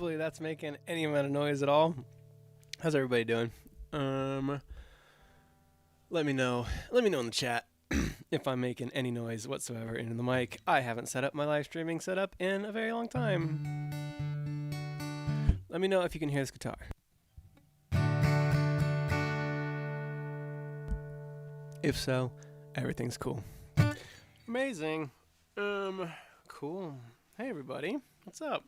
Hopefully that's making any amount of noise at all. How's everybody doing? Let me know. Let me know in the chat if I'm making any noise whatsoever into the mic. I haven't set up my live streaming setup in a very long time. Let me know if you can hear this guitar. If so, everything's cool. Amazing. Cool. Hey everybody, what's up?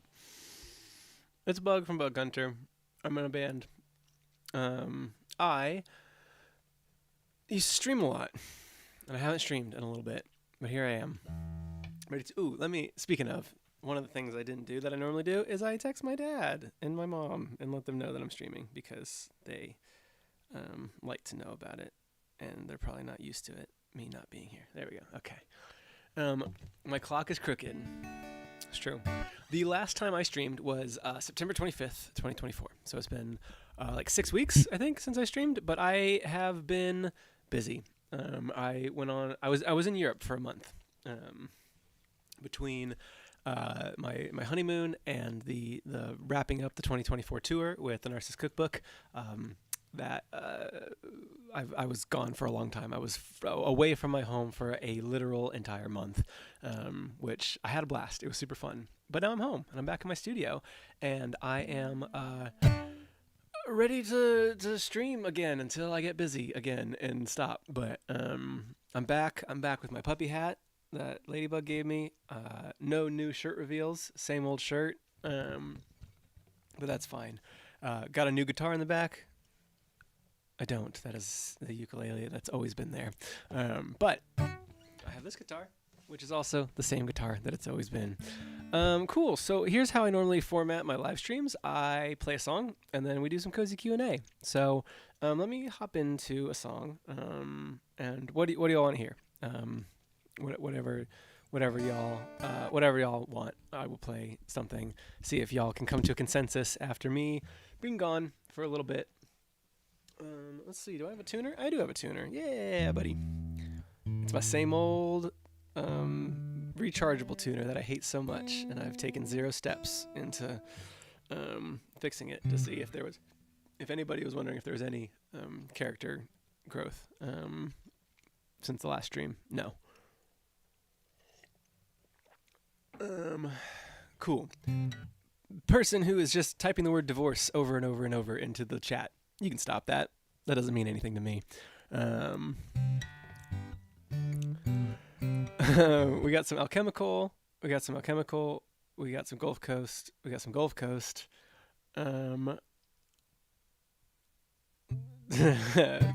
It's Bug from Bug Hunter. I'm in a band. I used to stream a lot, and I haven't streamed in a little bit, but here I am. Ready to, speaking of, one of the things I didn't do that I normally do is I text my dad and my mom and let them know that I'm streaming because they like to know about it, and they're probably not used to it, me not being here. There we go, okay. My clock is crooked. It's true. The last time I streamed was September 25th, 2024. So it's been like 6 weeks, I think, since I streamed, but I have been busy. I was in Europe for a month between my honeymoon and the wrapping up the 2024 tour with the Narcissus Cookbook. I was gone for a long time. I was away from my home for a literal entire month, which I had a blast. It was super fun. But now I'm home, and I'm back in my studio, and I am ready to stream again until I get busy again and stop. But I'm back. I'm back with my puppy hat that Ladybug gave me. No new shirt reveals. Same old shirt. But that's fine. Got a new guitar in the back. I don't. That is the ukulele that's always been there. But I have this guitar, which is also the same guitar that it's always been. Cool. So here's how I normally format my live streams. I play a song, and then we do some cozy Q&A. So let me hop into a song. And what do y'all want to hear? Whatever y'all want, I will play something. See if y'all can come to a consensus after me being gone for a little bit. Let's see, do I have a tuner? I do have a tuner. Yeah, buddy. It's my same old rechargeable tuner that I hate so much, and I've taken 0 steps into fixing it to see if anybody was wondering if there was any character growth since the last stream. No. Cool. Person who is just typing the word divorce over and over and over into the chat. You can stop that. That doesn't mean anything to me. We got some alchemical. We got some Gulf Coast.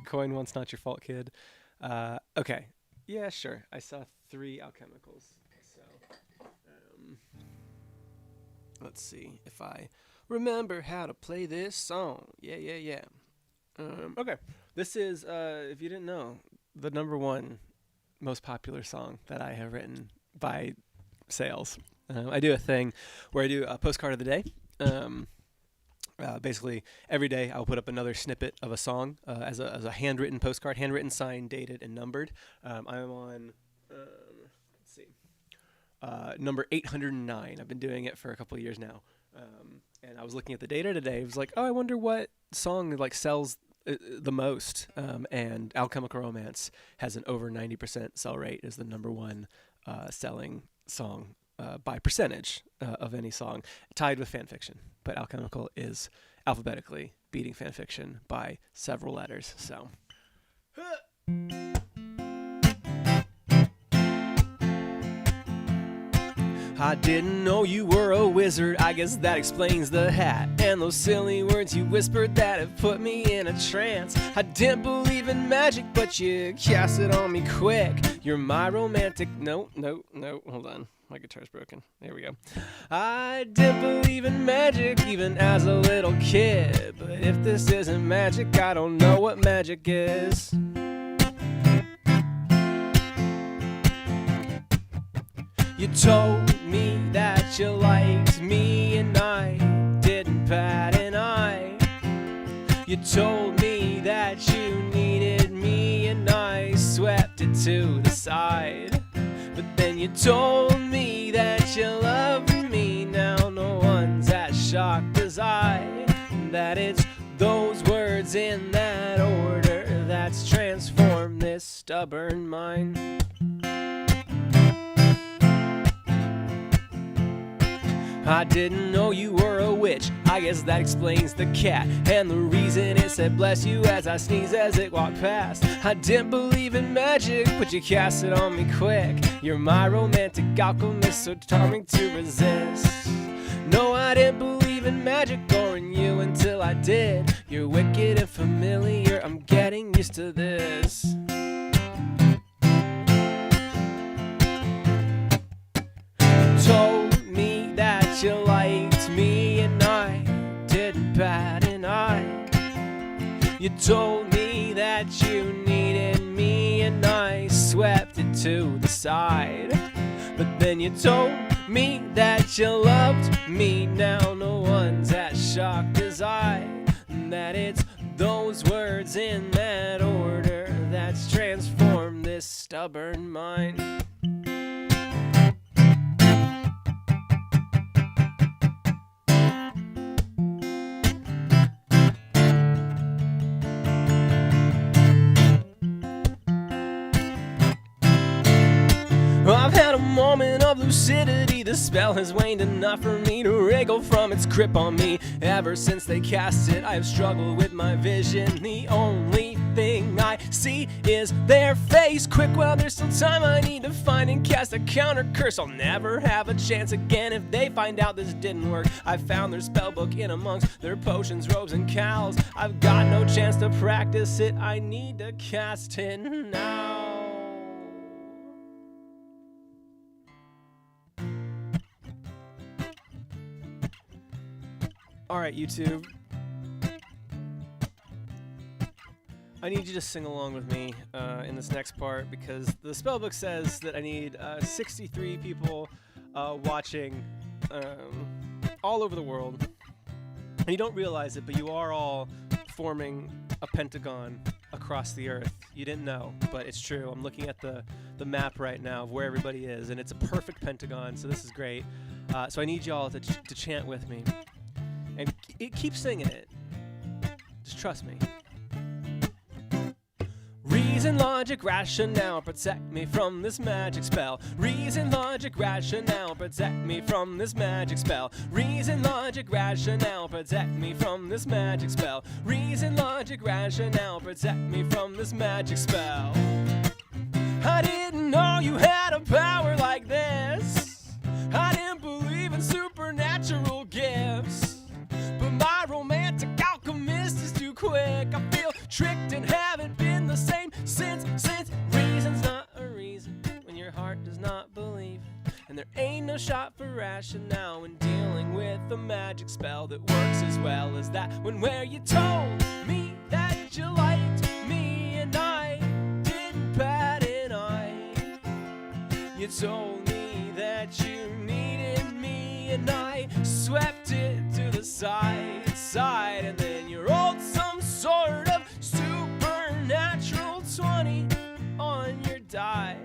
Coin once not your fault, kid. Okay. Yeah, sure. I saw 3 alchemicals. So, let's see if I remember how to play this song. Yeah. Okay. This is, if you didn't know, the #1 most popular song that I have written by sales. I do a thing where I do a postcard of the day. Basically, every day I'll put up another snippet of a song as a handwritten postcard, handwritten, signed, dated, and numbered. I'm on, let's see, number 809. I've been doing it for a couple of years now. And I was looking at the data today. It was like, oh, I wonder what song sells the most. And Alchemical Romance has an over 90% sell rate as the #1 selling song by percentage of any song, tied with fanfiction. But Alchemical is alphabetically beating fanfiction by several letters. So. I didn't know you were a wizard, I guess that explains the hat and those silly words you whispered that have put me in a trance. I didn't believe in magic, but you cast it on me quick. You're my romantic... No, hold on. My guitar's broken. There we go. I didn't believe in magic even as a little kid, but if this isn't magic, I don't know what magic is. You told me that you liked me and I didn't bat an eye. You told me that you needed me and I swept it to the side. But then you told me that you loved me, now no one's as shocked as I, that it's those words in that order that's transformed this stubborn mind. I didn't know you were a witch, I guess that explains the cat, and the reason it said bless you as I sneezed as it walked past. I didn't believe in magic, but you cast it on me quick. You're my romantic alchemist, so charming to resist. No, I didn't believe in magic or in you until I did. You're wicked and familiar, I'm getting used to this. Told me that you liked me and I didn't bat an eye. You told me that you needed me and I swept it to the side. But then you told me that you loved me. Now no one's as shocked as I, that it's those words in that order that's transformed this stubborn mind. I've had a moment of lucidity. The spell has waned enough for me to wriggle from its grip on me. Ever since they cast it, I have struggled with my vision. The only thing I see is their face. Quick, while there's still time, I need to find and cast a counter curse. I'll never have a chance again if they find out this didn't work. I found their spellbook in amongst their potions, robes, and cowls. I've got no chance to practice it. I need to cast it now. Alright, YouTube. I need you to sing along with me in this next part, because the spellbook says that I need 63 people watching all over the world. And you don't realize it, but you are all forming a pentagon across the earth. You didn't know, but it's true. I'm looking at the map right now of where everybody is, and it's a perfect pentagon, so this is great. So I need you all to chant with me. And keep singing it. Just trust me. Reason, logic, rationale, protect me from this magic spell. Reason, logic, rationale, protect me from this magic spell. Reason, logic, rationale, protect me from this magic spell. Reason, logic, rationale, protect me from this magic spell. I didn't know you had a power like this. I didn't believe in supernatural gifts. But my romantic alchemist is too quick. I feel tricked and haven't been the same since reason's not a reason when your heart does not believe. And there ain't no shot for rationale when dealing with a magic spell that works as well as that one where you told me that you liked me and I didn't bat an eye. You told me that you needed me and I swept it to the side, and then you rolled some sort of supernatural 20 on your die.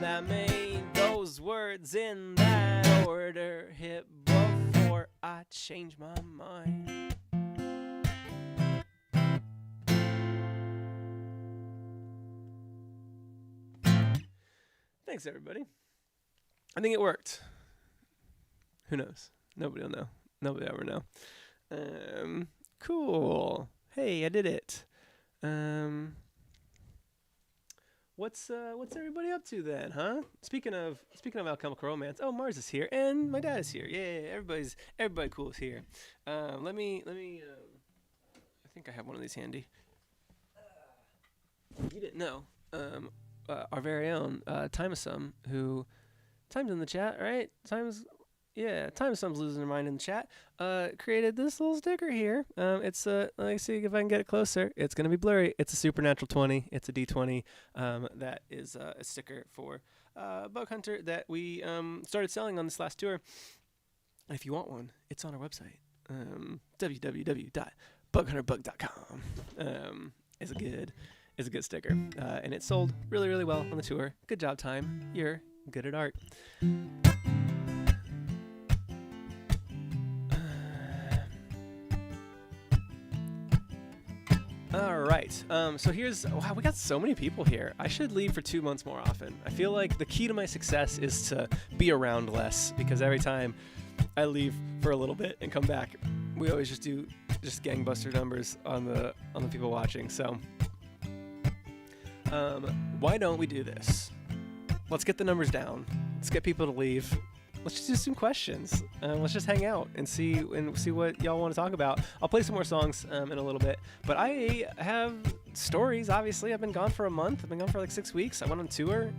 That made those words in that order hit before I changed my mind. Thanks, everybody. I think it worked. Who knows? Nobody will know. Nobody will ever know. Cool. Hey, I did it. What's everybody up to then, huh? Speaking of alchemical romance. Oh, Mars is here, and my dad is here. Yeah, everybody cool is here. Let me. I think I have one of these handy. You didn't know. Our very own Timesum, who Time's in the chat, right? Timesum's losing their mind in the chat. Created this little sticker here. It's let me see if I can get it closer. It's gonna be blurry. It's a supernatural 20. It's a D20. That is a sticker for Bug Hunter that we started selling on this last tour. And if you want one, it's on our website. www.bughunterbug.com. It's a good sticker, and it sold really, really well on the tour. Good job, Time. You're good at art. All right. So wow, we got so many people here. I should leave for 2 months more often. I feel like the key to my success is to be around less, because every time I leave for a little bit and come back, we always just do gangbuster numbers on the people watching. So why don't we do this? Let's get the numbers down. Let's get people to leave. Let's just do some questions. Let's just hang out and see what y'all want to talk about. I'll play some more songs in a little bit, but I have stories. Obviously, I've been gone for a month. I've been gone for like 6 weeks. I went on tour.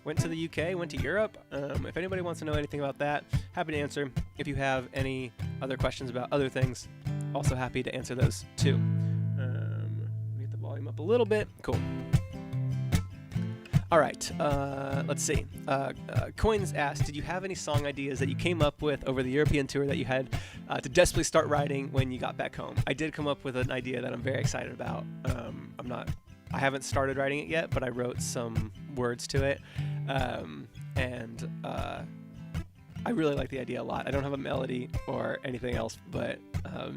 Went to the UK. Went to Europe. If anybody wants to know anything about that, happy to answer. If you have any other questions about other things, also happy to answer those too. Get the volume up a little bit. Cool. All right, let's see. Coins asked, did you have any song ideas that you came up with over the European tour that you had to desperately start writing when you got back home? I did come up with an idea that I'm very excited about. I haven't started writing it yet, but I wrote some words to it, and I really like the idea a lot. I don't have a melody or anything else, but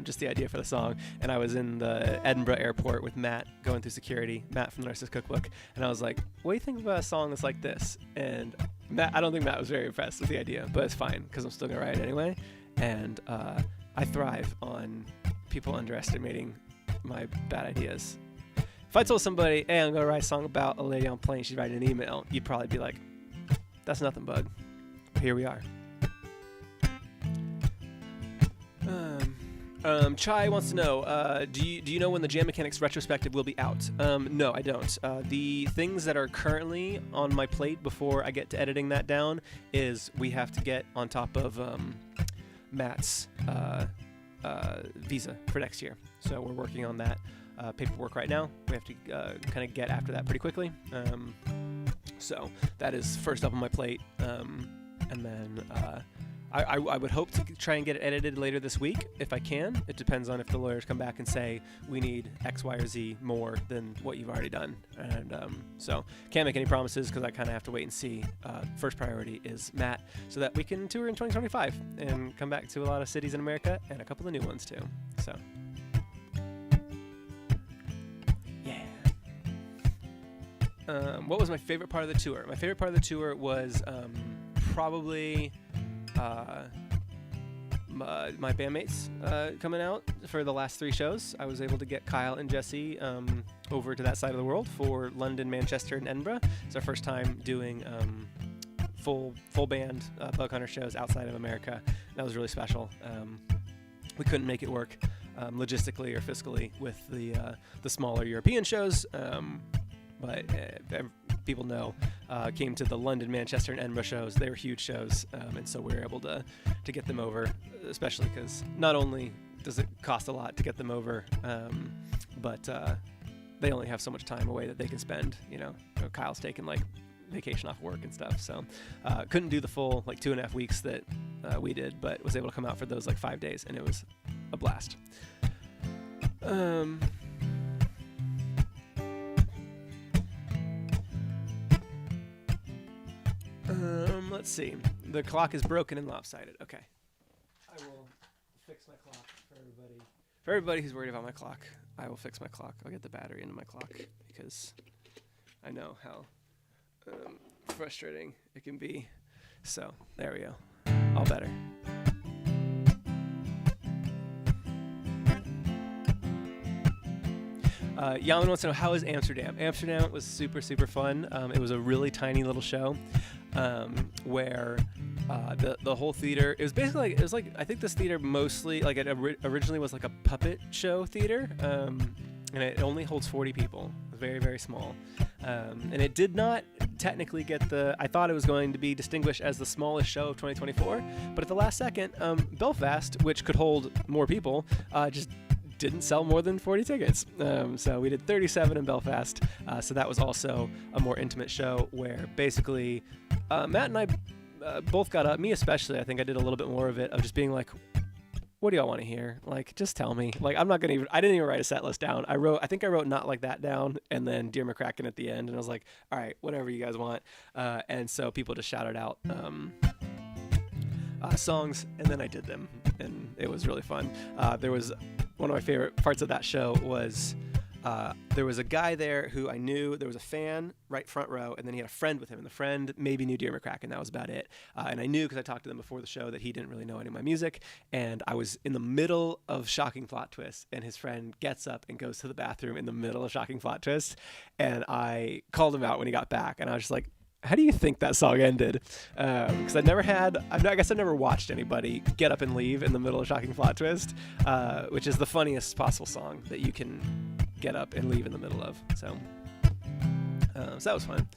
just the idea for the song. And I was in the Edinburgh airport with Matt going through security, Matt from the Narcissus Cookbook, and I was like, what do you think about a song that's like this? And I don't think Matt was very impressed with the idea, but it's fine because I'm still going to write it anyway. And I thrive on people underestimating my bad ideas. If I told somebody, hey, I'm going to write a song about a lady on a plane, she's writing an email, you'd probably be like, that's nothing, bud. But here we are. Chai wants to know, do you know when the Jam Mechanics retrospective will be out? No, I don't. The things that are currently on my plate before I get to editing that down is we have to get on top of Matt's visa for next year. So we're working on that paperwork right now. We have to kind of get after that pretty quickly. So that is first up on my plate. And then I would hope to try and get it edited later this week if I can. It depends on if the lawyers come back and say we need X, Y, or Z more than what you've already done. And so can't make any promises because I kind of have to wait and see. First priority is Matt so that we can tour in 2025 and come back to a lot of cities in America and a couple of new ones too. So yeah. What was my favorite part of the tour? My favorite part of the tour was probably my bandmates coming out for the last 3 shows. I was able to get Kyle and Jesse over to that side of the world for London, Manchester, and Edinburgh. It's our first time doing full band Bug Hunter shows outside of America. That was really special. We couldn't make it work logistically or fiscally with the smaller European shows. But people know, came to the London, Manchester, and Edinburgh shows. They were huge shows, and so we were able to get them over, especially because not only does it cost a lot to get them over, but they only have so much time away that they can spend. Kyle's taking like vacation off work and stuff, so couldn't do the full like 2.5 weeks that we did, but was able to come out for those like 5 days, and it was a blast. Let's see. The clock is broken and lopsided. Okay. I will fix my clock for everybody. For everybody who's worried about my clock, I will fix my clock. I'll get the battery into my clock because I know how frustrating it can be. So, there we go. All better. Yaman wants to know, how is Amsterdam? Amsterdam was super, super fun. It was a really tiny little show where the whole theater, it was basically like I think this theater mostly, like it originally was like a puppet show theater, and it only holds 40 people. Very, very small. And it did not technically get I thought it was going to be distinguished as the smallest show of 2024, but at the last second, Belfast, which could hold more people, just didn't sell more than 40 tickets. So we did 37 in Belfast. So that was also a more intimate show where basically Matt and I both got up, me especially. I think I did a little bit more of it, of just being like, what do y'all want to hear? Like, just tell me. Like, I didn't even write a set list down. I think I wrote Not Like That down and then Dear McCracken at the end. And I was like, all right, whatever you guys want. And so people just shouted out songs, and then I did them, and it was really fun. There was one of my favorite parts of that show was there was a guy there who I knew. There was a fan right front row, and then he had a friend with him, and the friend maybe knew Dear McCracken. That was about it. And I knew because I talked to them before the show that he didn't really know any of my music, and I was in the middle of Shocking Plot Twist, and his friend gets up and goes to the bathroom in the middle of Shocking Plot Twist, and I called him out when he got back, and I was just like, how do you think that song ended? Because I guess I've never watched anybody get up and leave in the middle of Shocking Plot Twist, which is the funniest possible song that you can get up and leave in the middle of. So that was fun.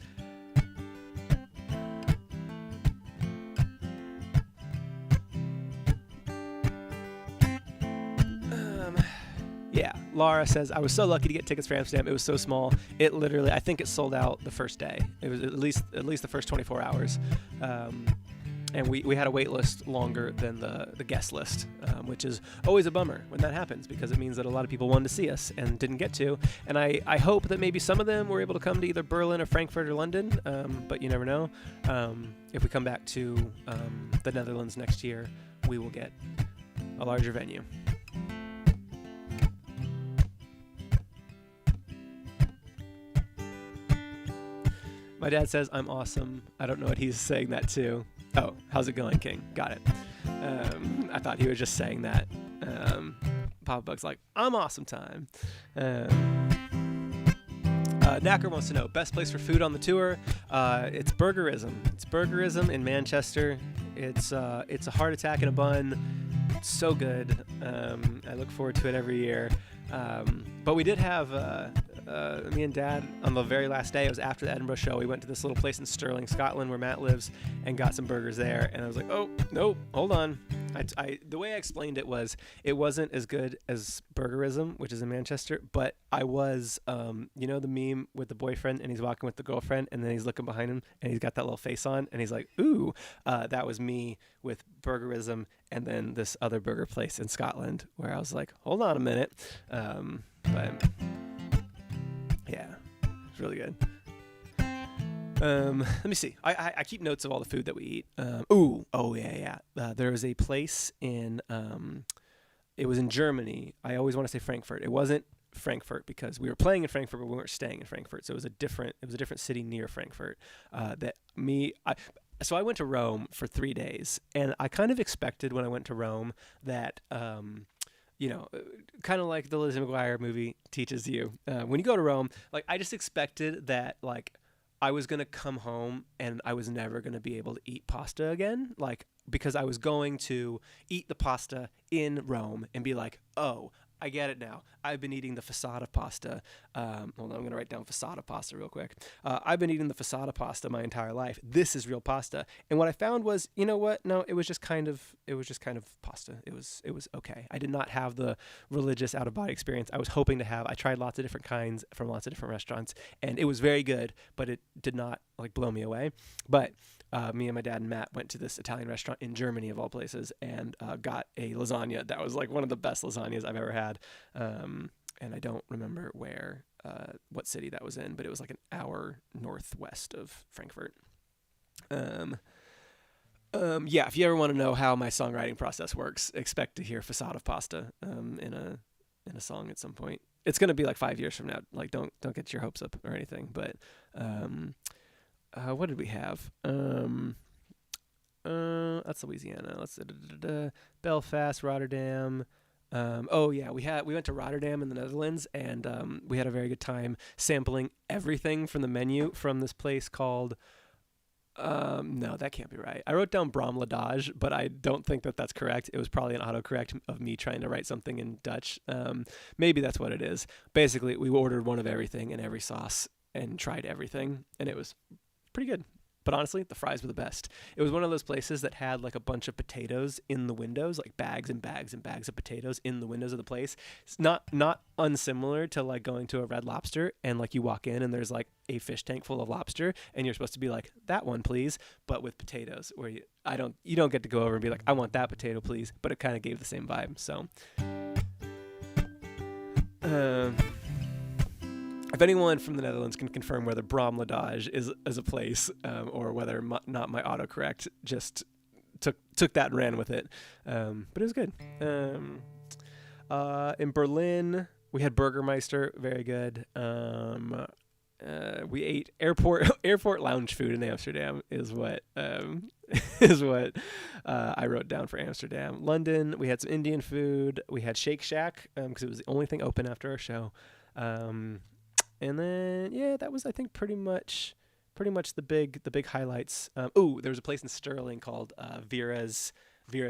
Yeah, Laura says, I was so lucky to get tickets for Amsterdam. It was so small. It literally, I think it sold out the first day. It was at least the first 24 hours. And we had a wait list longer than the guest list, which is always a bummer when that happens, because it means that a lot of people wanted to see us and didn't get to. And I hope that maybe some of them were able to come to either Berlin or Frankfurt or London, but you never know. If we come back to the Netherlands next year, we will get a larger venue. My dad says I'm awesome. I don't know what he's saying that to. Oh, how's it going, King? Got it. I thought he was just saying that. Papa Bug's like, I'm awesome time. Knacker wants to know, best place for food on the tour? It's Burgerism. It's Burgerism in Manchester. It's a heart attack in a bun. It's so good. I look forward to it every year. But we did have me and Dad on the very last day. It was after the Edinburgh show. We went to this little place in Stirling, Scotland, where Matt lives, and got some burgers there. And I was like, oh, no, hold on. The way I explained it was, it wasn't as good as Burgerism, which is in Manchester, but I was, you know, the meme with the boyfriend, and he's walking with the girlfriend, and then he's looking behind him, and he's got that little face on, and he's like, ooh, that was me with Burgerism, and then this other burger place in Scotland, where I was like, hold on a minute. But yeah, it's really good. Let me see. I keep notes of all the food that we eat. There was a place in, it was in Germany. I always want to say Frankfurt. It wasn't Frankfurt because we were playing in Frankfurt, but we weren't staying in Frankfurt. So it was a different city near Frankfurt. So I went to Rome for 3 days, and I kind of expected when I went to Rome that, you know, kind of like the Lizzie McGuire movie teaches you, when you go to Rome, like, I just expected that, like, I was going to come home and I was never going to be able to eat pasta again, like, because I was going to eat the pasta in Rome and be like, oh, I get it now. I've been eating the facade pasta. Hold on, I'm going to write down facade pasta real quick. I've been eating the facade pasta my entire life. This is real pasta. And what I found was, you know what? No, it was just kind of pasta. It was okay. I did not have the religious out of body experience I was hoping to have. I tried lots of different kinds from lots of different restaurants, and it was very good, but it did not like blow me away. But me and my dad and Matt went to this Italian restaurant in Germany, of all places, and got a lasagna that was like one of the best lasagnas I've ever had. And I don't remember what city that was in, but it was like an hour northwest of Frankfurt. Yeah, if you ever want to know how my songwriting process works, expect to hear Facade of Pasta in a song at some point. It's going to be like 5 years from now. Like, don't get your hopes up or anything, but what did we have? That's Louisiana. Let's Belfast, Rotterdam. We went to Rotterdam in the Netherlands, and we had a very good time sampling everything from the menu from this place called. No, that can't be right. I wrote down Bromladage, but I don't think that that's correct. It was probably an autocorrect of me trying to write something in Dutch. Maybe that's what it is. Basically, we ordered one of everything and every sauce and tried everything, and it was pretty good. But honestly, the fries were the best. It was one of those places that had like a bunch of potatoes in the windows, like bags and bags and bags of potatoes in the windows of the place. It's not unsimilar to like going to a Red Lobster and like you walk in and there's like a fish tank full of lobster and you're supposed to be like, that one please, but with potatoes, where you don't get to go over and be like, I want that potato please, but it kind of gave the same vibe. So if anyone from the Netherlands can confirm whether Bromladage is a place, or whether not my autocorrect just took that and ran with it, but it was good. In Berlin, We had Burgermeister, very good. We ate airport lounge food in Amsterdam is what is what I wrote down for Amsterdam. London, we had some Indian food. We had Shake Shack because it was the only thing open after our show. And then that was, I think, pretty much the big highlights. There was a place in Sterling called Vera's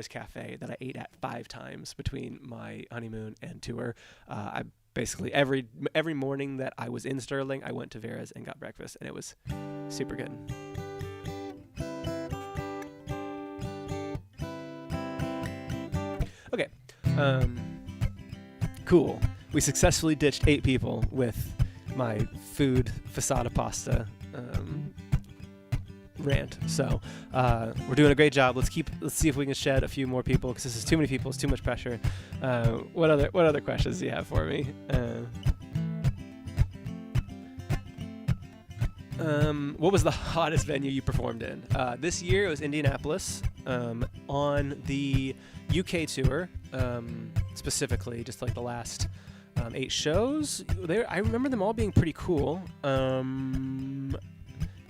Cafe that I ate at 5 times between my honeymoon and tour. I basically every morning that I was in Sterling, I went to Vera's and got breakfast, and it was super good. Okay, cool. We successfully ditched 8 people with my food facade pasta rant. So we're doing a great job. Let's see if we can shed a few more people, because this is too many people. It's too much pressure. What other questions do you have for me? What was the hottest venue you performed in? This year it was Indianapolis, on the UK tour, specifically just like the last 8 shows. I remember them all being pretty cool.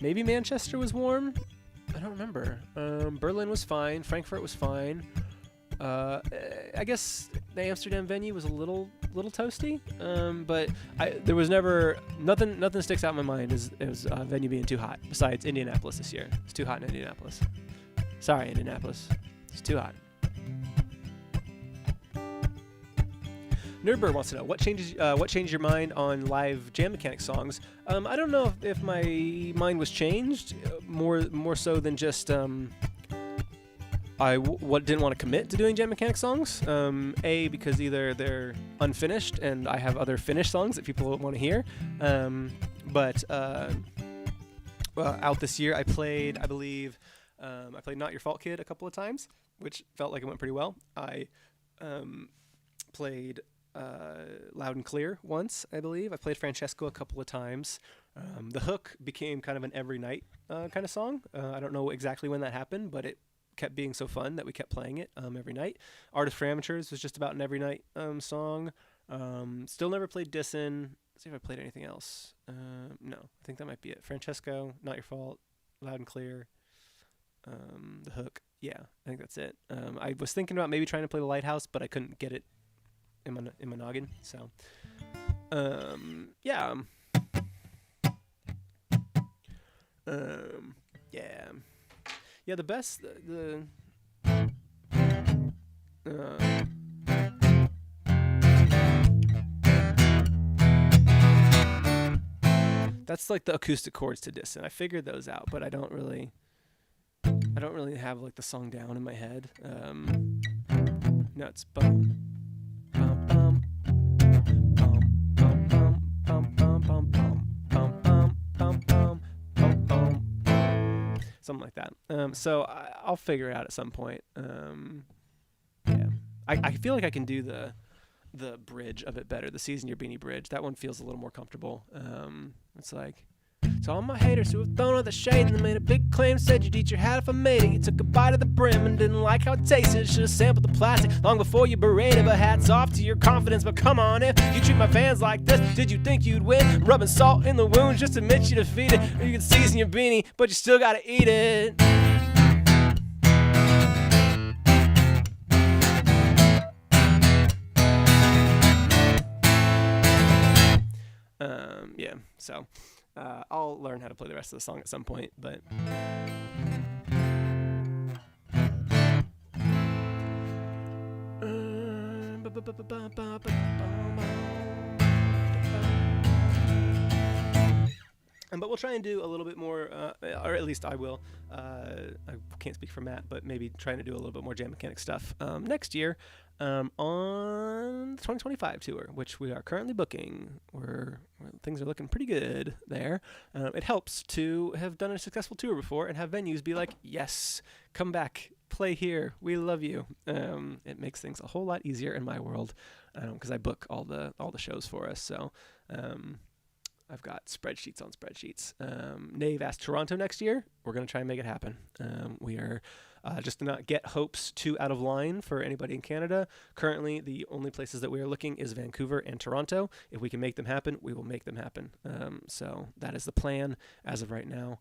Maybe Manchester was warm. I don't remember. Berlin was fine. Frankfurt was fine. I guess the Amsterdam venue was a little toasty. But there was never nothing sticks out in my mind as a venue being too hot. Besides Indianapolis this year, it's too hot in Indianapolis. Sorry, Indianapolis, it's too hot. Nerdbird wants to know what changed your mind on live jam mechanic songs. I don't know if my mind was changed more so than just didn't want to commit to doing jam mechanic songs. Because either they're unfinished and I have other finished songs that people want to hear. Out this year I played Not Your Fault Kid a couple of times, which felt like it went pretty well. I played Loud and Clear once, I believe. I played Francesco a couple of times. The hook became kind of an every night kind of song. I don't know exactly when that happened, but it kept being so fun that we kept playing it every night. Artist for Amateurs was just about an every night song. Still never played Dissin'. Let's see if I played anything else. No, I think that might be it. Francesco, Not Your Fault, Loud and Clear, the hook. Yeah, I think that's it. I was thinking about maybe trying to play The Lighthouse, but I couldn't get it in my noggin. So, yeah. Yeah, the best, that's like the acoustic chords to Dissin'. I figured those out, but I don't really have like the song down in my head. No, it's bum, bum, bum, bum, bum, bum, bum, bum, bum, bum, bum, bum, bum, bum, bum, something like that. So I'll figure it out at some point. Yeah, I feel like I can do the bridge of it better. The Season Your Beanie bridge. That one feels a little more comfortable. It's like, to all my haters who have thrown out the shade and made a big claim, said you'd eat your hat if I made it. You took a bite of the brim and didn't like how it tasted. Should have sampled the plastic long before you berated. But hats off to your confidence. But come on, if you treat my fans like this, did you think you'd win? Rubbing salt in the wound, just admit you defeated. Or you can season your beanie, but you still gotta eat it. Yeah, so I'll learn how to play the rest of the song at some point, but but we'll try and do a little bit more, or at least I will. I can't speak for Matt, but maybe trying to do a little bit more jam mechanic stuff next year on the 2025 tour, which we are currently booking. Things are looking pretty good there. It helps to have done a successful tour before and have venues be like, yes, come back, play here, we love you. It makes things a whole lot easier in my world because I book all the shows for us. So I've got spreadsheets on spreadsheets. Nave asked Toronto next year. We're going to try and make it happen. We are just to not get hopes too out of line for anybody in Canada, currently the only places that we are looking is Vancouver and Toronto. If we can make them happen, we will make them happen. So that is the plan as of right now.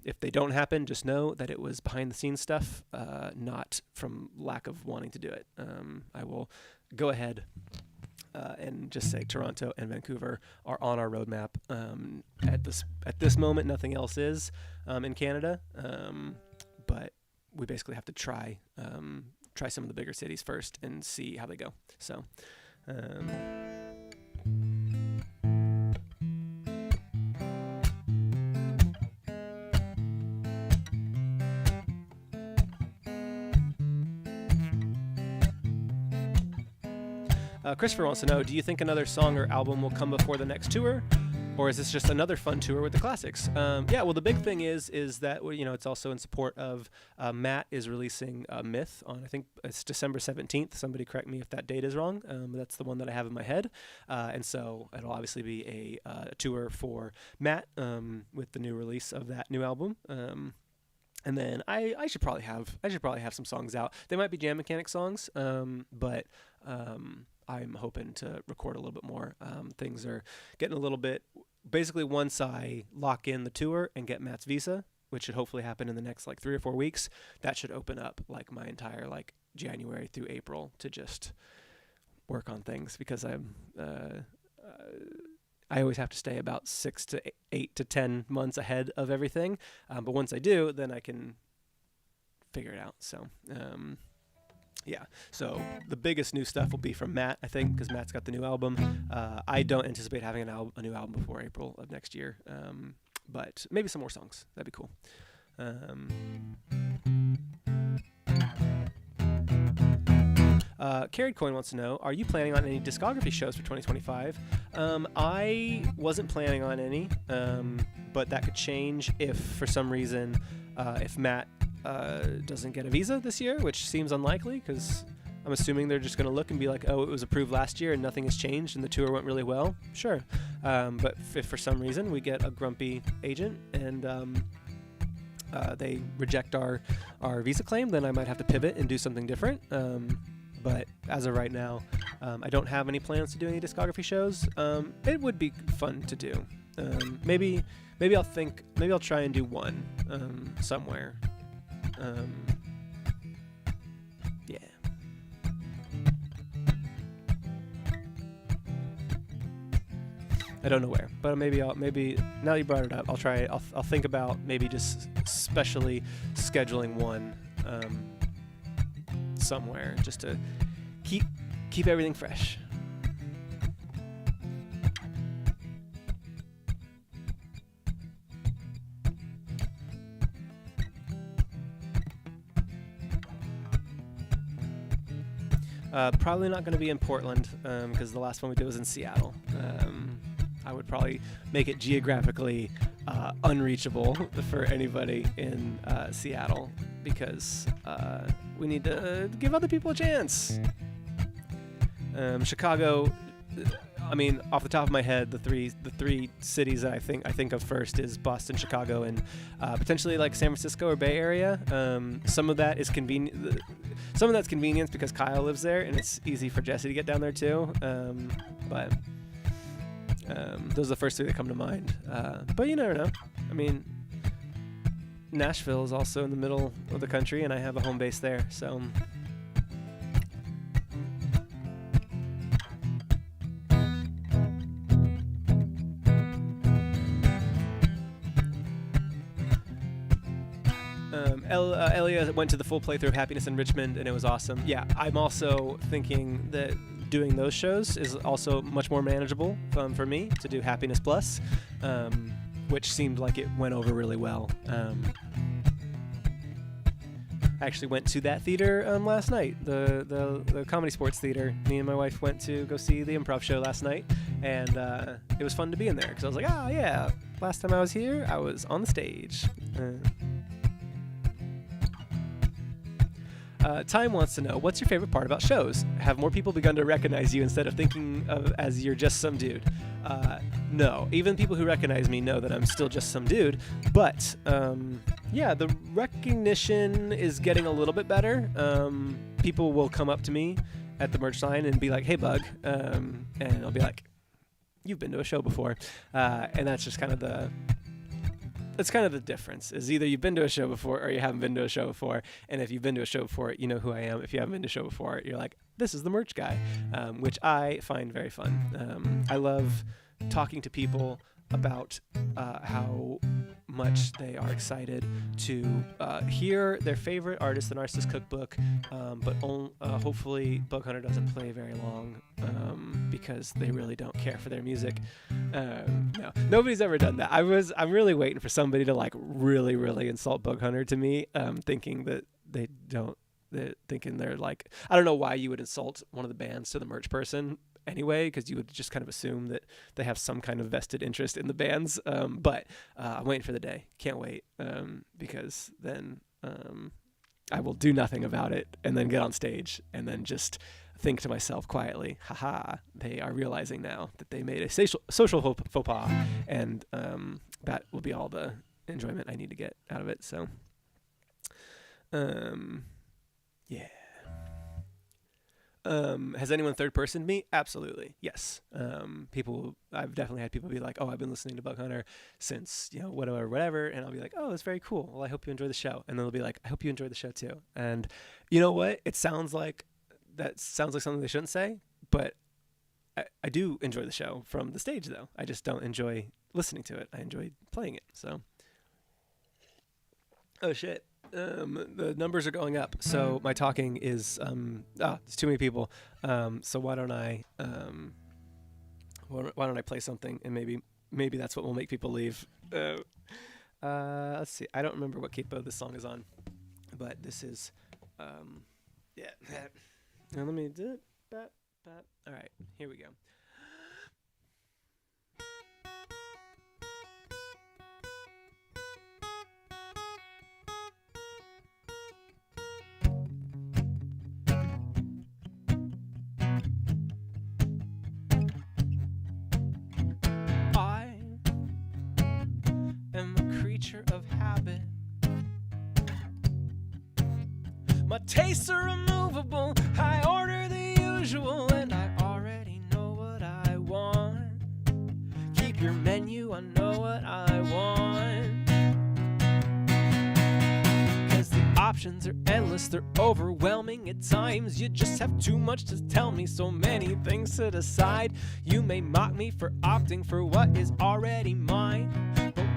If they don't happen, just know that it was behind the scenes stuff, not from lack of wanting to do it. I will go ahead and just say Toronto and Vancouver are on our roadmap. At this moment, nothing else is in Canada, but we basically have to try some of the bigger cities first and see how they go. So. Christopher wants to know, do you think another song or album will come before the next tour? Or is this just another fun tour with the classics? Yeah, well, the big thing is that, you know, it's also in support of Matt is releasing Myth on, I think it's December 17th. Somebody correct me if that date is wrong. That's the one that I have in my head. And so it'll obviously be a tour for Matt with the new release of that new album. And then I should probably have some songs out. They might be Jam Mechanic songs, but I'm hoping to record a little bit more. Things are getting a little bit. Basically, once I lock in the tour and get Matt's visa, which should hopefully happen in the next like 3 or 4 weeks, that should open up like my entire like January through April to just work on things, because I always have to stay about 6 to 8 to 10 months ahead of everything. But once I do, then I can figure it out. So. Yeah, so the biggest new stuff will be from Matt, I think, because Matt's got the new album. I don't anticipate having a new album before April of next year, but maybe some more songs. That'd be cool. Carried Coin wants to know, are you planning on any discography shows for 2025? I wasn't planning on any, but that could change if, for some reason, if Matt doesn't get a visa this year, which seems unlikely, because I'm assuming they're just going to look and be like, oh, it was approved last year and nothing has changed and the tour went really well. Sure. But if for some reason we get a grumpy agent and they reject our visa claim, then I might have to pivot and do something different. But as of right now, I don't have any plans to do any discography shows. It would be fun to do. Maybe I'll try and do one somewhere. Yeah. I don't know where, but maybe now you brought it up, I'll try. I'll think about maybe just specially scheduling one somewhere just to keep everything fresh. Probably not going to be in Portland, because the last one we did was in Seattle. I would probably make it geographically unreachable for anybody in Seattle, because we need to give other people a chance. Chicago, I mean, off the top of my head, the three cities that I think of first is Boston, Chicago, and potentially like San Francisco or Bay Area. Some of that is convenient. Some of that's convenience because Kyle lives there, and it's easy for Jesse to get down there too. But those are the first 3 that come to mind. But you never know. I mean, Nashville is also in the middle of the country, and I have a home base there, so. Elia went to the full playthrough of Happiness in Richmond, and it was awesome. Yeah, I'm also thinking that doing those shows is also much more manageable for me to do Happiness Plus, which seemed like it went over really well. I actually went to that theater last night, the Comedy Sports Theater. Me and my wife went to go see the improv show last night, and it was fun to be in there because I was like, oh yeah, last time I was here, I was on the stage. Time wants to know, what's your favorite part about shows? Have more people begun to recognize you instead of thinking of as you're just some dude? No. Even people who recognize me know that I'm still just some dude. But, yeah, the recognition is getting a little bit better. People will come up to me at the merch sign and be like, hey, Bug. And I'll be like, you've been to a show before. And that's just kind of the difference, is either you've been to a show before or you haven't been to a show before. And if you've been to a show before, you know who I am. If you haven't been to a show before, you're like, this is the merch guy, which I find very fun. I love talking to people about how much they are excited to hear their favorite artist, the Narcissist Cookbook, but hopefully Bug Hunter doesn't play very long because they really don't care for their music. No, nobody's ever done that. I'm really waiting for somebody to like really insult Bug Hunter to me, thinking that they don't. They're thinking they're like, I don't know why you would insult one of the bands to the merch person anyway, because you would just kind of assume that they have some kind of vested interest in the bands. But I'm waiting for the day. Can't wait, because then I will do nothing about it and then get on stage and then just think to myself quietly, haha, they are realizing now that they made a social faux pas, and that will be all the enjoyment I need to get out of it. So, yeah. Has anyone third personed me? Absolutely. Yes. I've definitely had people be like, oh, I've been listening to Bug Hunter since, whatever. And I'll be like, oh, that's very cool. Well, I hope you enjoy the show. And then they'll be like, I hope you enjoy the show too. And you know what? Sounds like something they shouldn't say, but I do enjoy the show from the stage though. I just don't enjoy listening to it. I enjoy playing it. So, oh shit. The numbers are going up, so my talking is it's too many people. So why don't I play something, and maybe that's what will make people leave. Let's see. I don't remember what capo this song is on, but this is yeah. Now let me do it. All right, here we go. Of habit, my tastes are immovable. I order the usual, and I already know what I want. Keep your menu, I know what I want. 'Cause the options are endless, they're overwhelming at times. You just have too much to tell me, so many things to decide. You may mock me for opting for what is already mine.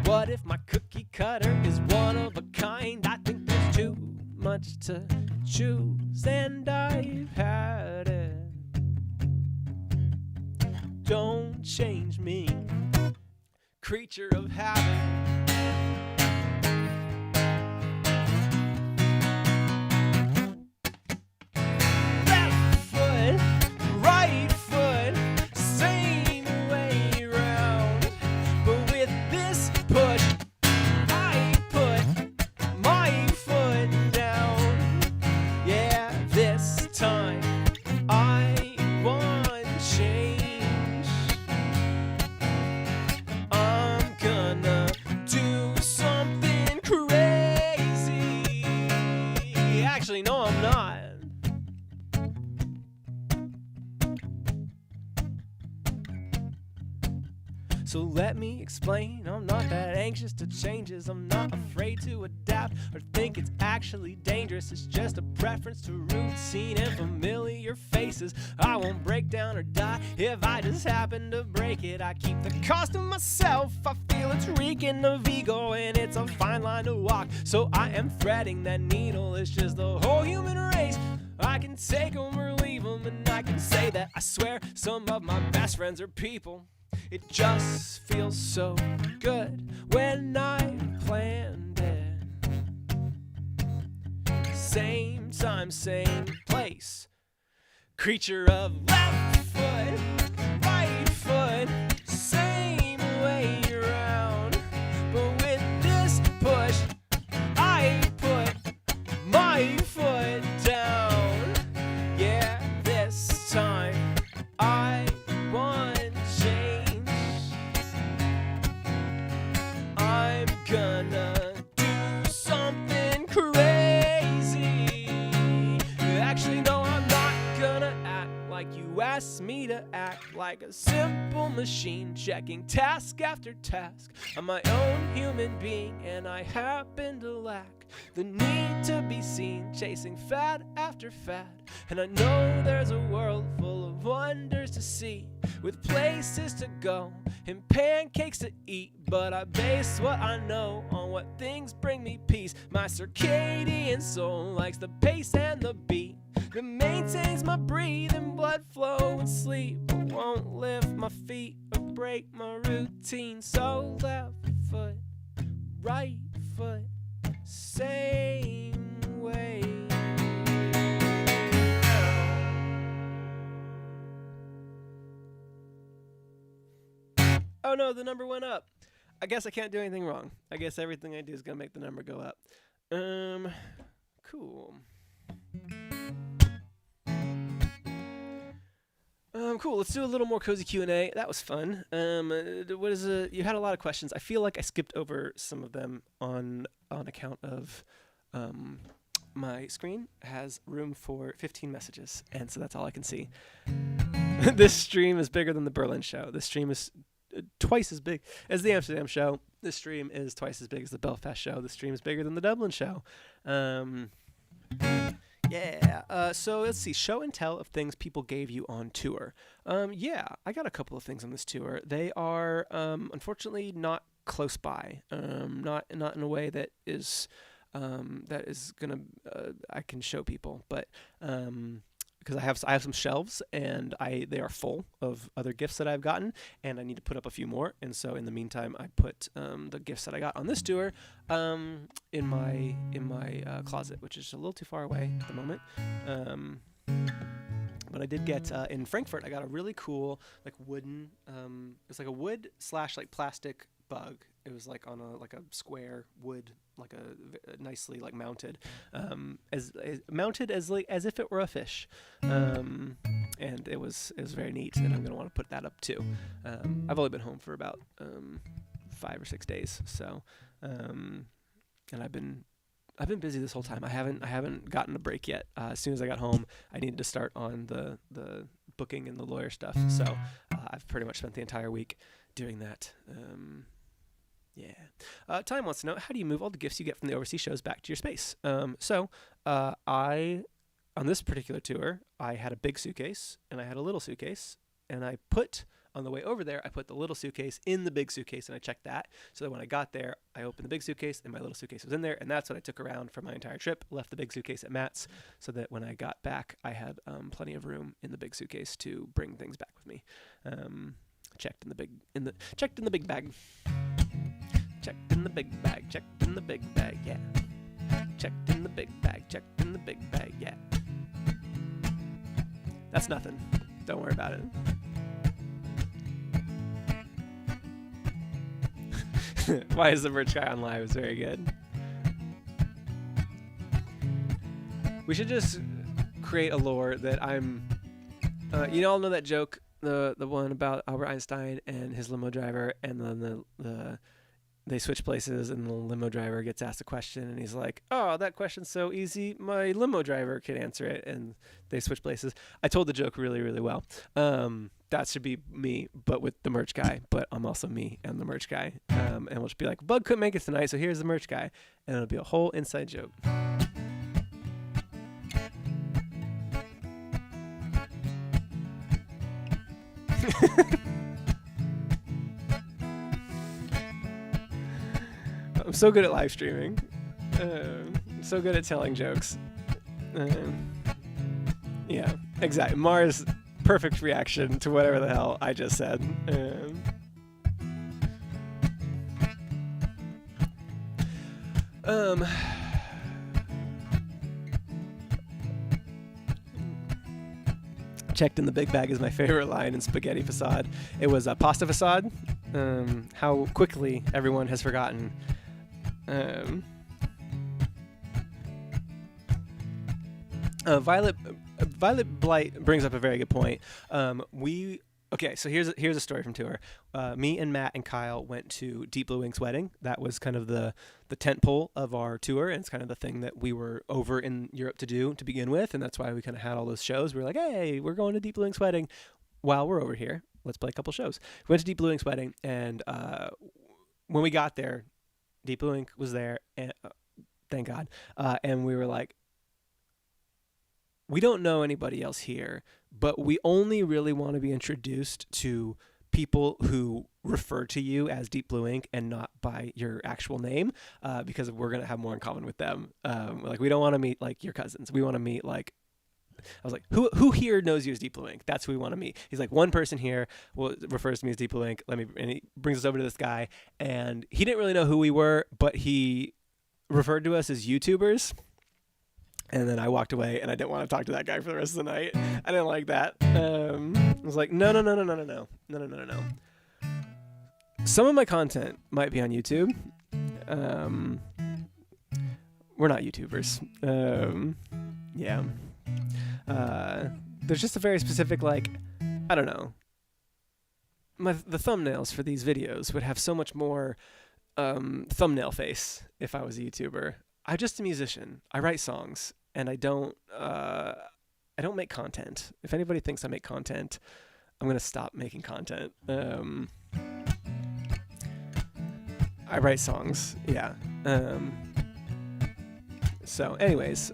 What if my cookie cutter is one of a kind? I think there's too much to choose, and I've had it. Don't change me, creature of habit. So let me explain, I'm not that anxious to changes. I'm not afraid to adapt or think it's actually dangerous. It's just a preference to routine and familiar faces. I won't break down or die if I just happen to break it. I keep the cost to myself. I feel it's reeking of ego, and it's a fine line to walk. So I am threading that needle. It's just the whole human race. I can take them or leave them, and I can say that I swear some of my best friends are people. It just feels so good when I planned it. Same time, same place. Creature of left foot, right foot, same way around. But with this push, I put my foot down. to act like a simple machine, checking task after task. I'm my own human being, and I happen to lack the need to be seen, chasing fad after fad. And I know there's a world full of wonders to see, with places to go and pancakes to eat. But I base what I know on what things bring me peace. My circadian soul likes the pace and the beat that maintains my breathing, blood flow, and sleep, but won't lift my feet or break my routine. So left foot, right foot, same way. Oh no, the number went up. I guess I can't do anything wrong. I guess everything I do is gonna make the number go up. Cool. Cool. Let's do a little more cozy Q&A. That was fun. You had a lot of questions. I feel like I skipped over some of them on account of my screen has room for 15 messages, and so that's all I can see. This stream is bigger than the Berlin show. This stream is twice as big as the Amsterdam show. This stream is twice as big as the Belfast show. This stream is bigger than the Dublin show. So let's see. Show and tell of things people gave you on tour. I got a couple of things on this tour. They are unfortunately not close by. Not in a way that is gonna I can show people, but because I have some shelves and they are full of other gifts that I've gotten, and I need to put up a few more. And so in the meantime, I put the gifts that I got on this tour in my closet, which is a little too far away at the moment. But I did get in Frankfurt. I got a really cool like wooden. It's like a wood / like plastic bug. It was like on a square wood, like a nicely like mounted, as mounted as if it were a fish, and it was very neat. And I'm gonna want to put that up too. I've only been home for about 5 or 6 days, so and I've been busy this whole time. I haven't gotten a break yet. As soon as I got home, I needed to start on the booking and the lawyer stuff. So I've pretty much spent the entire week doing that. Time wants to know, how do you move all the gifts you get from the overseas shows back to your space? I, on this particular tour, I had a big suitcase and I had a little suitcase, and on the way over there, I put the little suitcase in the big suitcase, and I checked that, so that when I got there, I opened the big suitcase and my little suitcase was in there, and that's what I took around for my entire trip. Left the big suitcase at Matt's, so that when I got back, I had plenty of room in the big suitcase to bring things back with me. Checked in the big bag. Checked in the big bag. Checked in the big bag, yeah. Checked in the big bag, yeah. That's nothing. Don't worry about it. Why is the merch guy on live? It's very good. We should just create a lore that I'm... you all know that joke, the one about Albert Einstein and his limo driver, and then they switch places, and the limo driver gets asked a question, and he's like, "Oh, that question's so easy, my limo driver can answer it." And they switch places. I told the joke really, really well. That should be me, but with the merch guy. But I'm also me and the merch guy. And we'll just be like, "Bug couldn't make it tonight, so here's the merch guy," and it'll be a whole inside joke. I'm so good at live streaming. I'm so good at telling jokes. Yeah, exactly. Mars, perfect reaction to whatever the hell I just said. Checked in the big bag is my favorite line in Spaghetti Facade. It was a pasta facade. How quickly everyone has forgotten. Violet Blight brings up a very good point. Okay, so here's a story from tour. Me and Matt and Kyle went to Deep Blue Ink's wedding. That was kind of the tent pole of our tour, and it's kind of the thing that we were over in Europe to do to begin with, and that's why we kind of had all those shows. We were like, hey, we're going to Deep Blue Ink's wedding. while we're over here, let's play a couple shows. We went to Deep Blue Ink Wedding, and when we got there, Deep Blue Ink was there, and thank God. And we were like, we don't know anybody else here, but we only really want to be introduced to people who refer to you as Deep Blue Ink and not by your actual name, because we're going to have more in common with them. Like, we don't want to meet like your cousins. We want to meet like, I was like, who here knows you as Deep Blue Ink? That's who we want to meet. He's like, one person here refers to me as Deep Blue Ink. And he brings us over to this guy, and he didn't really know who we were, but he referred to us as YouTubers. And then I walked away, and I didn't want to talk to that guy for the rest of the night. I didn't like that. I was like, no. Some of my content might be on YouTube. We're not YouTubers. Yeah. There's just a very specific, like, I don't know. The thumbnails for these videos would have so much more thumbnail face if I was a YouTuber. I'm just a musician. I write songs, and I don't make content. If anybody thinks I make content, I'm gonna stop making content. I write songs, yeah. So, anyways,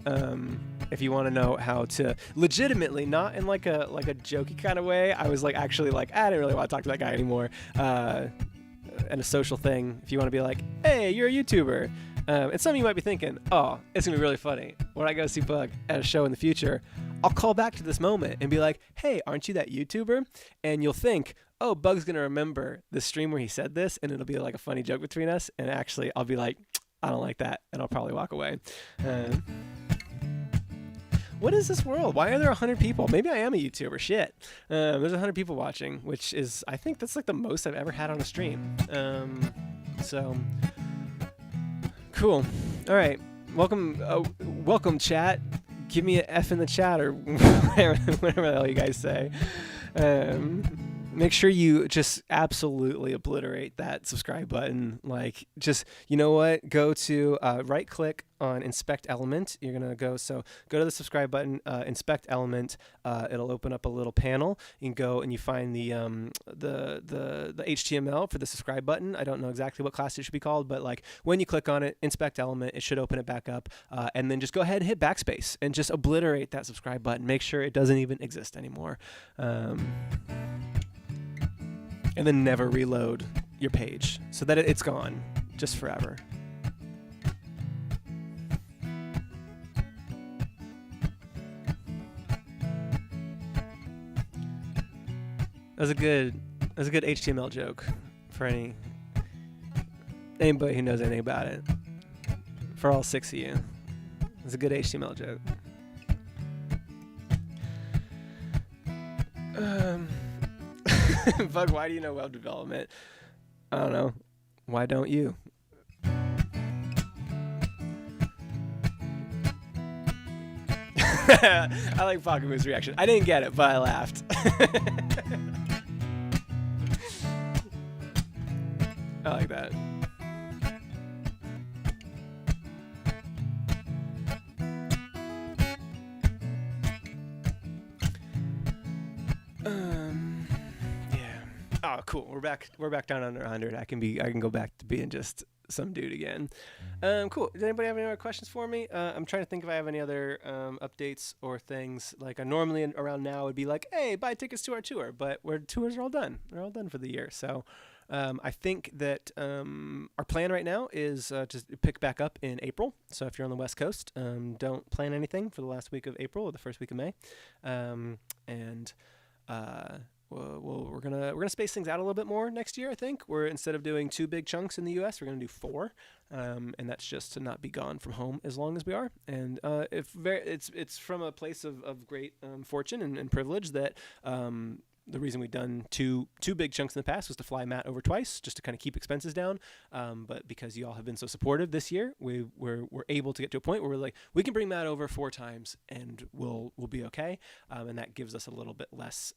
if you want to know how to legitimately, not in like a jokey kind of way, I was like actually like, I didn't really want to talk to that guy anymore. And a social thing, if you want to be like, hey, you're a YouTuber. And some of you might be thinking, oh, it's going to be really funny. When I go see Bug at a show in the future, I'll call back to this moment and be like, hey, aren't you that YouTuber? And you'll think, oh, Bug's going to remember the stream where he said this, and it'll be like a funny joke between us. And actually, I'll be like, I don't like that. And I'll probably walk away. What is this world? Why are there 100 people? Maybe I am a YouTuber. Shit. There's 100 people watching, which is, I think that's like the most I've ever had on a stream. So... cool. All right. Welcome, chat. Give me an F in the chat, or whatever the hell you guys say. Make sure you just absolutely obliterate that subscribe button. Like, just, you know what? Go to right click on inspect element. You're going to go to the subscribe button, inspect element. It'll open up a little panel. You can go and you find the HTML for the subscribe button. I don't know exactly what class it should be called, but like when you click on it, inspect element, it should open it back up. And then just go ahead and hit backspace and just obliterate that subscribe button. Make sure it doesn't even exist anymore. And then never reload your page so that it's gone just forever. That was a good HTML joke for anybody who knows anything about it. For all 6 of you. It's a good HTML joke. Bug, why do you know web development? I don't know. Why don't you? I like Pakamu's reaction. I didn't get it, but I laughed. I like that. Oh, cool. We're back down under 100. I can go back to being just some dude again. Cool. Does anybody have any other questions for me? I'm trying to think if I have any other updates or things. Like, I normally around now would be like, hey, buy tickets to our tour, but our tours are all done. They're all done for the year. So I think that our plan right now is to pick back up in April. So if you're on the West Coast, don't plan anything for the last week of April or the first week of May. We're gonna space things out a little bit more next year. I think instead of doing 2 big chunks in the U.S., we're gonna do 4, and that's just to not be gone from home as long as we are. And it's from a place of great fortune and privilege that the reason we've done two big chunks in the past was to fly Matt over twice, just to kind of keep expenses down. But because you all have been so supportive this year, we're able to get to a point where we're like, we can bring Matt over 4 times and we'll be okay. And that gives us a little bit less.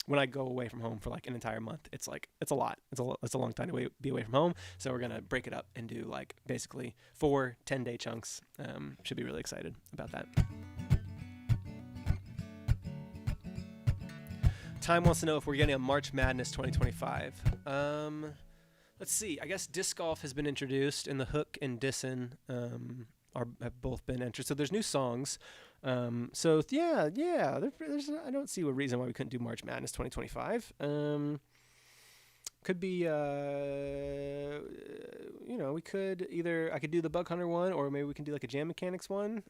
When I go away from home for like an entire month, it's a lot. It's a long time to be away from home. So we're gonna break it up and do like basically 4 10-day chunks. Should be really excited about that. Time wants to know if we're getting a March Madness 2025. Let's see. I guess disc golf has been introduced, and the hook and dissin have both been entered. So there's new songs. There's I don't see a reason why we couldn't do March Madness 2025. Could be, we could I could do the Bug Hunter one, or maybe we can do like a Jam Mechanics one.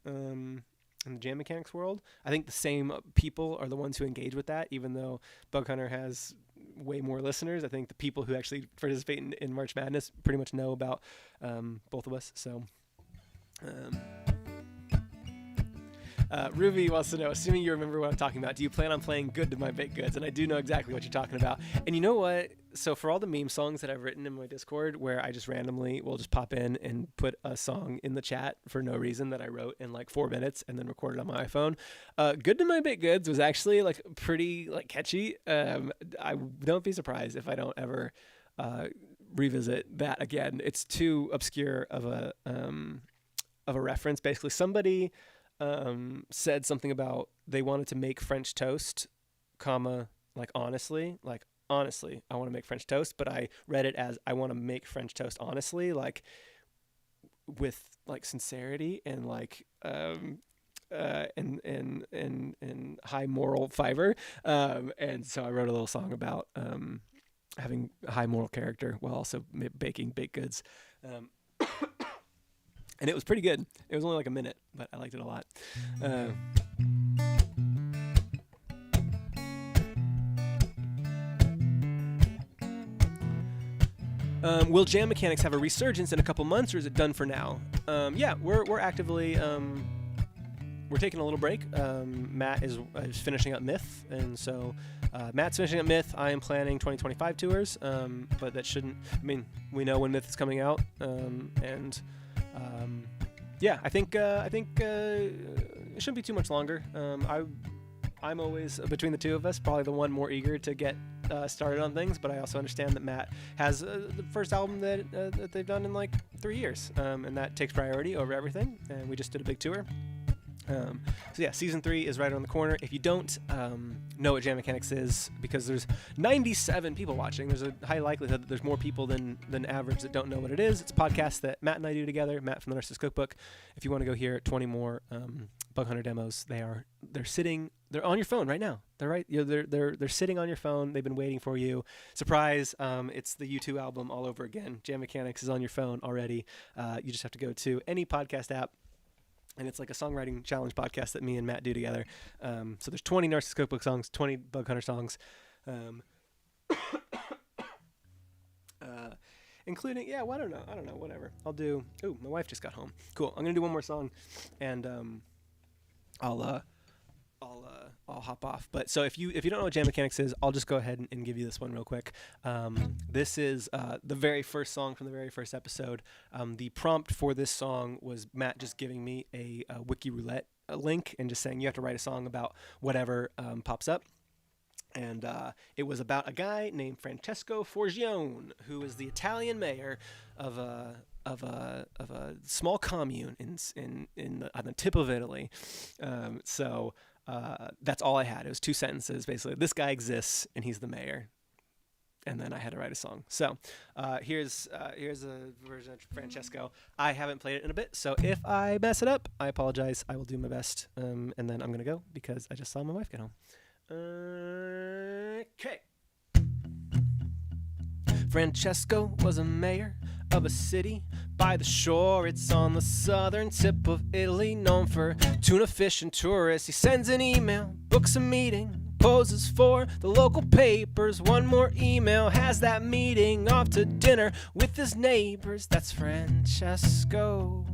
In the Jam Mechanics world, I think the same people are the ones who engage with that, even though Bug Hunter has way more listeners. I think the people who actually participate in March Madness pretty much know about both of us. So Ruby wants to know, assuming you remember what I'm talking about, do you plan on playing Good to My Baked Goods? And I do know exactly what you're talking about. And you know what? So for all the meme songs that I've written in my Discord, where I just randomly will just pop in and put a song in the chat for no reason that I wrote in like 4 minutes and then recorded on my iPhone, Good to My Baked Goods was actually like pretty like catchy. I don't be surprised if I don't ever revisit that again. It's too obscure of a reference. Basically, somebody said something about they wanted to make French toast, honestly, I want to make French toast, but I read it as I want to make French toast honestly, like with like sincerity and like and high moral fiber. And so I wrote a little song about having high moral character while also baking baked goods. And it was pretty good. It was only like a minute, but I liked it a lot. Will Jam Mechanics have a resurgence in a couple months, or is it done for now? Yeah, we're actively we're taking a little break. Matt is finishing up Myth, and so Matt's finishing up Myth. I am planning 2025 tours, but that shouldn't. I mean, we know when Myth is coming out, yeah, I think it shouldn't be too much longer. I'm always, between the two of us, probably the one more eager to get started on things, but I also understand that Matt has the first album that they've done in like 3 years, and that takes priority over everything, and we just did a big tour. So yeah, season 3 is right around the corner. If you don't know what Jam Mechanics is, because there's 97 people watching, there's a high likelihood that there's more people than average that don't know what it is. It's a podcast that Matt and I do together, Matt from the Nurse's Cookbook. If you want to go hear 20 more Bug Hunter demos, they're on your phone right now. They're sitting on your phone. They've been waiting for you. Surprise! It's the U2 album all over again. Jam Mechanics is on your phone already. You just have to go to any podcast app. And it's like a songwriting challenge podcast that me and Matt do together. So there's 20 Narcissus Cookbook songs, 20 Bug Hunter songs, including, I don't know, whatever. I'll do, my wife just got home. Cool. I'm going to do one more song, and I'll hop off. But so if you don't know what Jam Mechanics is, I'll just go ahead and give you this one real quick. This is the very first song from the very first episode. The prompt for this song was Matt just giving me a Wiki Roulette link and just saying you have to write a song about whatever pops up. And it was about a guy named Francesco Forgione, who is the Italian mayor of a small commune on the tip of Italy. That's all I had. It was 2 sentences, basically. This guy exists, and he's the mayor. And then I had to write a song. So here's a version of Francesco. I haven't played it in a bit, so if I mess it up, I apologize. I will do my best, and then I'm going to go because I just saw my wife get home. Okay. Francesco was a mayor of a city by the shore. It's on the southern tip of Italy, known for tuna fish and tourists. He sends an email, books a meeting, poses for the local papers. One more email, has that meeting, off to dinner with his neighbors. That's Francesco.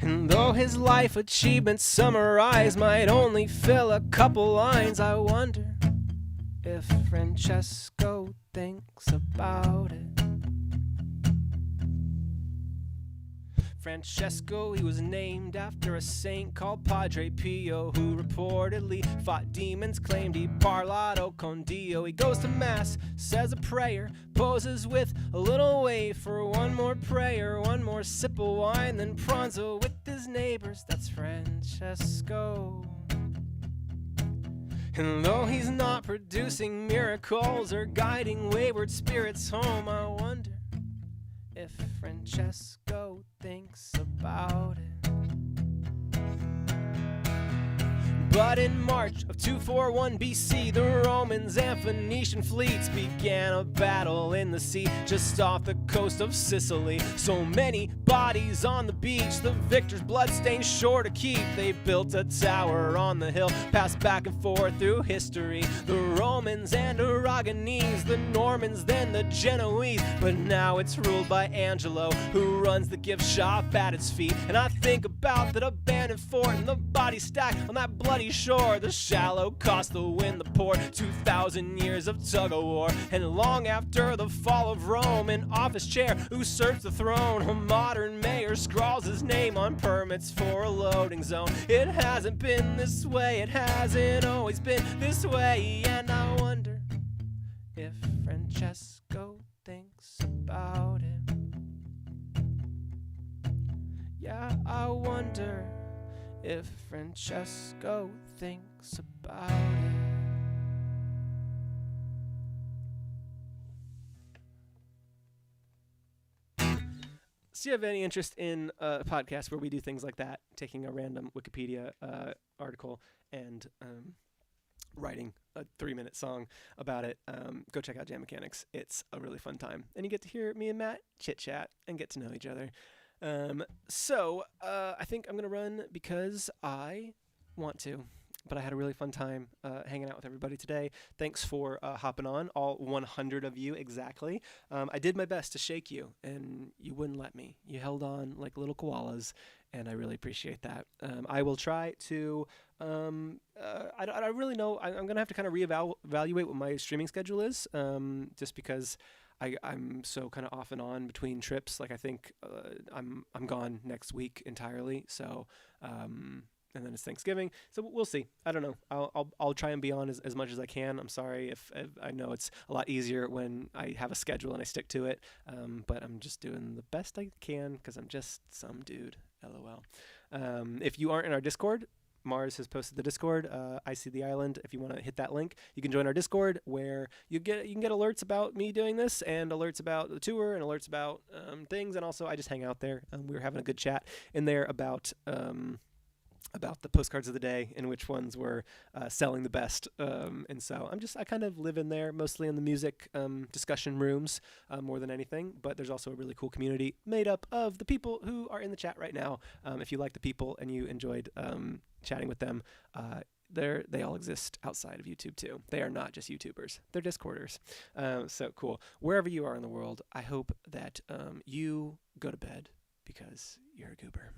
And though his life achievements summarized might only fill a couple lines, I wonder if Francesco thinks about it. Francesco, he was named after a saint called Padre Pio, who reportedly fought demons, claimed he parlato con Dio. He goes to mass, says a prayer, poses with a little wafer, one more prayer, one more sip of wine, then pranzo with his neighbors. That's Francesco. And though he's not producing miracles or guiding wayward spirits home, I wonder if Francesco thinks about it. But in March of 241 BC, the Romans and Phoenician fleets began a battle in the sea just off the coast of Sicily. So many bodies on the beach, the victor's bloodstained sure to keep. They built a tower on the hill, passed back and forth through history. The Romans and Aragonese, the Normans, then the Genoese. But now it's ruled by Angelo, who runs the gift shop at its feet. And I think about that abandoned fort and the body stack on that bloody shore. The shallow cost, the wind, the port, 2,000 years of tug-of-war. And long after the fall of Rome, an office chair usurps the throne. A modern mayor scrawls his name on permits for a loading zone. It hasn't been this way, it hasn't always been this way. And I wonder if Francesco thinks about it. Yeah, I wonder if Francesco thinks about it. So you have any interest in a podcast where we do things like that, taking a random Wikipedia article and writing a 3-minute song about it, go check out Jam Mechanics. It's a really fun time. And you get to hear me and Matt chit-chat and get to know each other. So I think I'm going to run because I want to. But I had a really fun time hanging out with everybody today. Thanks for hopping on, all 100 of you exactly. I did my best to shake you, and you wouldn't let me. You held on like little koalas, and I really appreciate that. I will try to, I don't really know, I'm going to have to kind of reevaluate what my streaming schedule is, just because I'm so kind of off and on between trips. Like I think I'm gone next week entirely, so and then it's Thanksgiving, so we'll see. I don't know. I'll try and be on as much as I can. I'm sorry if I know it's a lot easier when I have a schedule and I stick to it, but I'm just doing the best I can because I'm just some dude. LOL. If you aren't in our Discord, Mars has posted the Discord. I see the island. If you want to hit that link, you can join our Discord where you can get alerts about me doing this and alerts about the tour and alerts about things. And also I just hang out there. We were having a good chat in there about the postcards of the day and which ones were selling the best. And so I kind of live in there, mostly in the music discussion rooms more than anything. But there's also a really cool community made up of the people who are in the chat right now. If you like the people and you enjoyed chatting with them, they all exist outside of YouTube too. They are not just YouTubers. They're Discorders. So cool. Wherever you are in the world, I hope that you go to bed because you're a goober.